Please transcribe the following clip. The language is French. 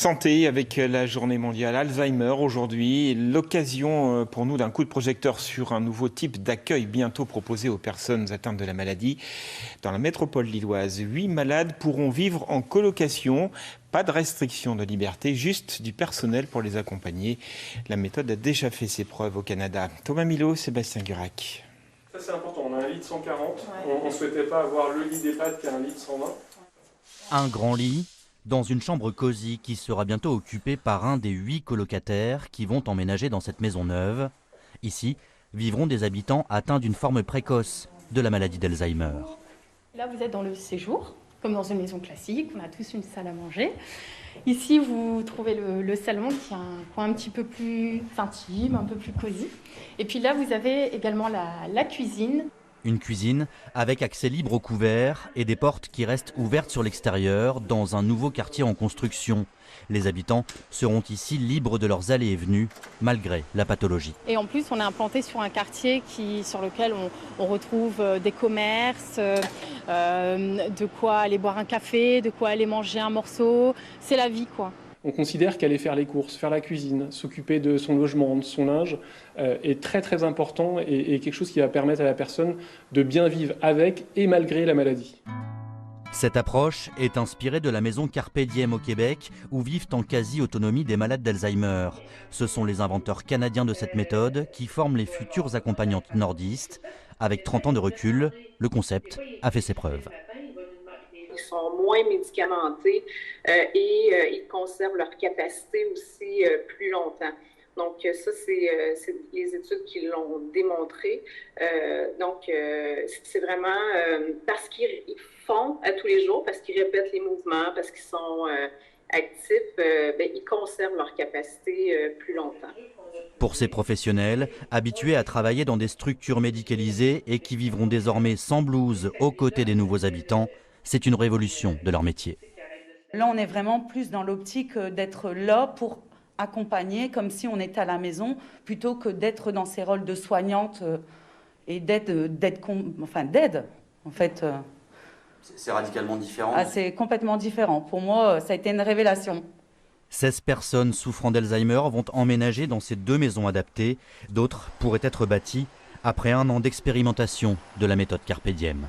Santé avec la journée mondiale Alzheimer aujourd'hui. L'occasion pour nous d'un coup de projecteur sur un nouveau type d'accueil bientôt proposé aux personnes atteintes de la maladie. Dans la métropole lilloise, 8 malades pourront vivre en colocation. Pas de restriction de liberté, juste du personnel pour les accompagner. La méthode a déjà fait ses preuves au Canada. Thomas Milot, Sébastien Gurac. Ça c'est important, on a un lit de 140. On ne souhaitait pas avoir le lit d'EHPAD qui a un lit de 120. Un grand lit dans une chambre cosy qui sera bientôt occupée par un des 8 colocataires qui vont emménager dans cette maison neuve. Ici, vivront des habitants atteints d'une forme précoce de la maladie d'Alzheimer. Là, vous êtes dans le séjour, comme dans une maison classique. On a tous une salle à manger. Ici, vous trouvez le salon qui a un coin un petit peu plus intime, un peu plus cosy. Et puis là, vous avez également la cuisine. Une cuisine avec accès libre au couvert et des portes qui restent ouvertes sur l'extérieur dans un nouveau quartier en construction. Les habitants seront ici libres de leurs allées et venues malgré la pathologie. Et en plus, on est implanté sur un quartier sur lequel on retrouve des commerces, de quoi aller boire un café, de quoi aller manger un morceau. C'est la vie, quoi. On considère qu'aller faire les courses, faire la cuisine, s'occuper de son logement, de son linge est très très important et quelque chose qui va permettre à la personne de bien vivre avec et malgré la maladie. Cette approche est inspirée de la maison Carpe Diem au Québec où vivent en quasi-autonomie des malades d'Alzheimer. Ce sont les inventeurs canadiens de cette méthode qui forment les futures accompagnantes nordistes. Avec 30 ans de recul, le concept a fait ses preuves. Ils sont moins médicamentés et ils conservent leur capacité aussi plus longtemps. Donc ça, c'est les études qui l'ont démontré. Donc c'est vraiment parce qu'ils font à tous les jours, parce qu'ils répètent les mouvements, parce qu'ils sont actifs, ils conservent leur capacité plus longtemps. Pour ces professionnels, habitués à travailler dans des structures médicalisées et qui vivront désormais sans blouse aux côtés des nouveaux habitants, c'est une révolution de leur métier. Là, on est vraiment plus dans l'optique d'être là pour accompagner comme si on était à la maison, plutôt que d'être dans ces rôles de soignante et d'aide. En fait, c'est radicalement différent. C'est complètement différent. Pour moi, ça a été une révélation. 16 personnes souffrant d'Alzheimer vont emménager dans ces 2 maisons adaptées. D'autres pourraient être bâties après 1 an d'expérimentation de la méthode Carpe Diem.